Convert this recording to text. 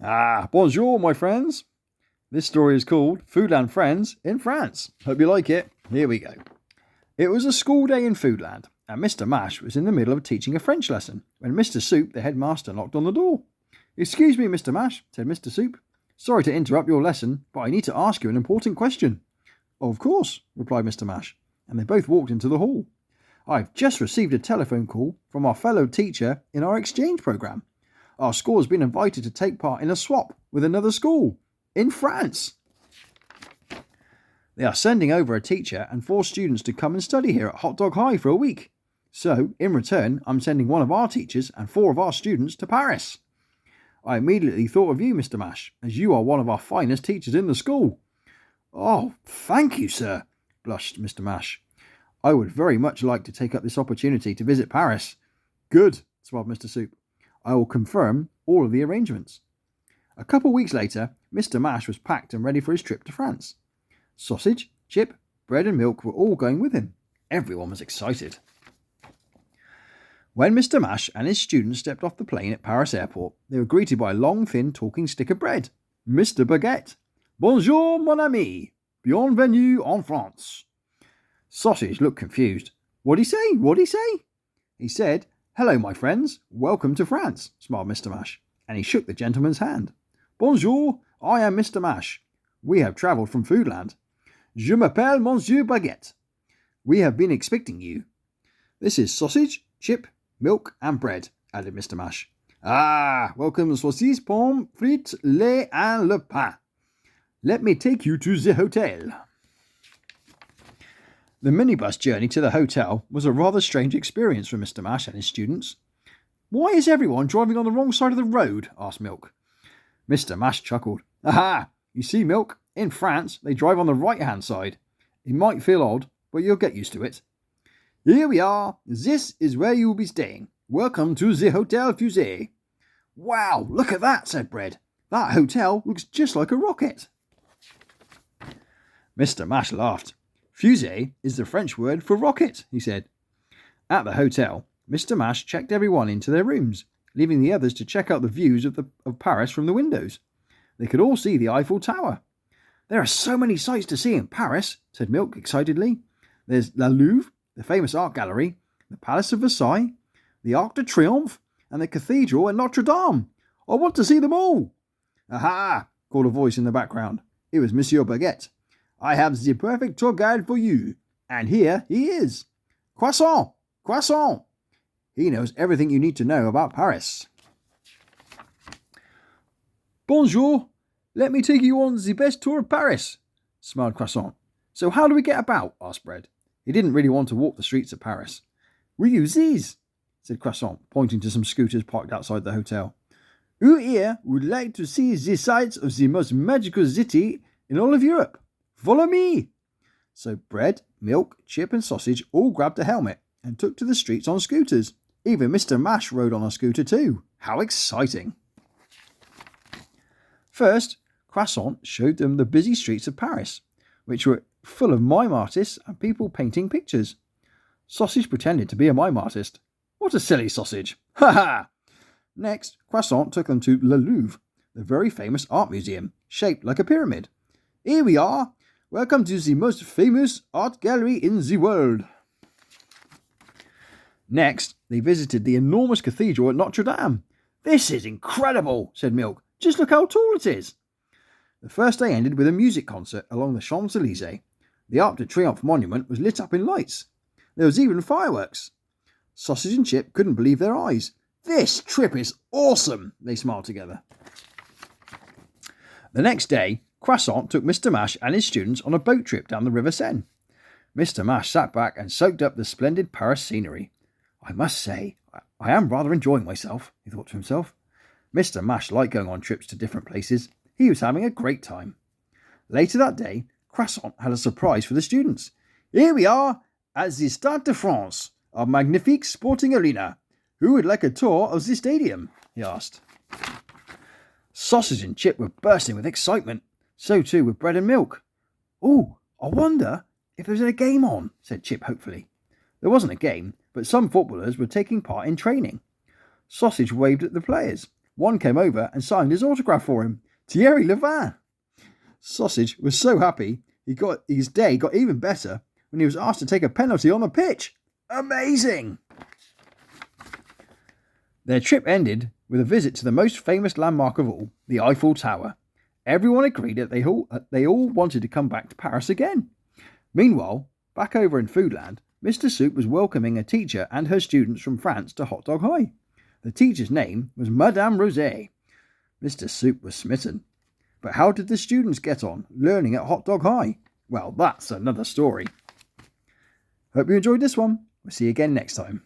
Bonjour, my friends. This story is called Foodland Friends in France. Hope you like it. Here we go. It was a school day in Foodland, and Mr. Mash was in the middle of teaching a French lesson when Mr. Soup, the headmaster, knocked on the door. "Excuse me, Mr. Mash," said Mr. Soup. "Sorry to interrupt your lesson, but I need to ask you an important question." "Of course," replied Mr. Mash, and they both walked into the hall. "I've just received a telephone call from our fellow teacher in our exchange programme. Our school has been invited to take part in a swap with another school in France. They are sending over a teacher and 4 students to come and study here at Hot Dog High for a week. So, in return, I'm sending one of our teachers and 4 of our students to Paris. I immediately thought of you, Mr. Mash, as you are one of our finest teachers in the school." "Oh, thank you, sir," blushed Mr. Mash. "I would very much like to take up this opportunity to visit Paris." "Good," smiled Mr. Soup. "I will confirm all of the arrangements." A couple of weeks later, Mr. Mash was packed and ready for his trip to France. Sausage, Chip, Bread and Milk were all going with him. Everyone was excited. When Mr. Mash and his students stepped off the plane at Paris airport, they were greeted by a long, thin, talking stick of bread. Mr. Baguette. "Bonjour, mon ami. Bienvenue en France." Sausage looked confused. "What'd he say? What'd he say?" "He said, 'Hello, my friends. Welcome to France,'" smiled Mr. Mash, and he shook the gentleman's hand. "Bonjour, I am Mr. Mash. We have travelled from Foodland. Je m'appelle Monsieur Baguette. We have been expecting you. This is sausage, chip, milk, and bread," added Mr. Mash. Welcome saucisse, pommes frites, lait, and le pain. Let me take you to the hotel." The minibus journey to the hotel was a rather strange experience for Mr. Mash and his students. "Why is everyone driving on the wrong side of the road?" asked Milk. Mr. Mash chuckled. You see, Milk, in France they drive on the right-hand side. It might feel odd, but you'll get used to it. Here we are. This is where you will be staying. Welcome to the Hotel Fusée." "Wow, look at that," said Bread. "That hotel looks just like a rocket." Mr. Mash laughed. "Fusée is the French word for rocket," he said. At the hotel, Mr. Mash checked everyone into their rooms, leaving the others to check out the views of Paris from the windows. They could all see the Eiffel Tower. "There are so many sights to see in Paris," said Milk excitedly. "There's La Louvre, the famous art gallery, the Palace of Versailles, the Arc de Triomphe, and the Cathedral at Notre Dame. I want to see them all." "Aha!" called a voice in the background. It was Monsieur Baguette. "I have the perfect tour guide for you, and here he is. Croissant! Croissant! He knows everything you need to know about Paris." "Bonjour, let me take you on the best tour of Paris," smiled Croissant. "So how do we get about?" asked Bread. He didn't really want to walk the streets of Paris. "We use these," said Croissant, pointing to some scooters parked outside the hotel. "Who here would like to see the sights of the most magical city in all of Europe? Follow me." So Bread, Milk, Chip and Sausage all grabbed a helmet and took to the streets on scooters. Even Mr. Mash rode on a scooter too. How exciting! First, Croissant showed them the busy streets of Paris, which were full of mime artists and people painting pictures. Sausage pretended to be a mime artist. What a silly sausage! Ha ha! Next, Croissant took them to Le Louvre, the very famous art museum, shaped like a pyramid. "Here we are. Welcome to the most famous art gallery in the world." Next, they visited the enormous cathedral at Notre Dame. "This is incredible," said Milk. "Just look how tall it is." The first day ended with a music concert along the Champs-Élysées. The Arc de Triomphe monument was lit up in lights. There was even fireworks. Sausage and Chip couldn't believe their eyes. "This trip is awesome," they smiled together. The next day, Croissant took Mr. Mash and his students on a boat trip down the River Seine. Mr. Mash sat back and soaked up the splendid Paris scenery. "I must say, I am rather enjoying myself," he thought to himself. Mr. Mash liked going on trips to different places. He was having a great time. Later that day, Croissant had a surprise for the students. "Here we are at the Stade de France, our magnifique sporting arena. Who would like a tour of the stadium?" he asked. Sausage and Chip were bursting with excitement. So too were Bread and Milk. "Oh, I wonder if there's a game on," said Chip hopefully. There wasn't a game, but some footballers were taking part in training. Sausage waved at the players. One came over and signed his autograph for him. Thierry Levin. Sausage was so happy his day got even better when he was asked to take a penalty on the pitch. Amazing! Their trip ended with a visit to the most famous landmark of all, the Eiffel Tower. Everyone agreed that they all wanted to come back to Paris again. Meanwhile, back over in Foodland, Mr. Soup was welcoming a teacher and her students from France to Hot Dog High. The teacher's name was Madame Rosé. Mr. Soup was smitten. But how did the students get on learning at Hot Dog High? Well, that's another story. Hope you enjoyed this one. We'll see you again next time.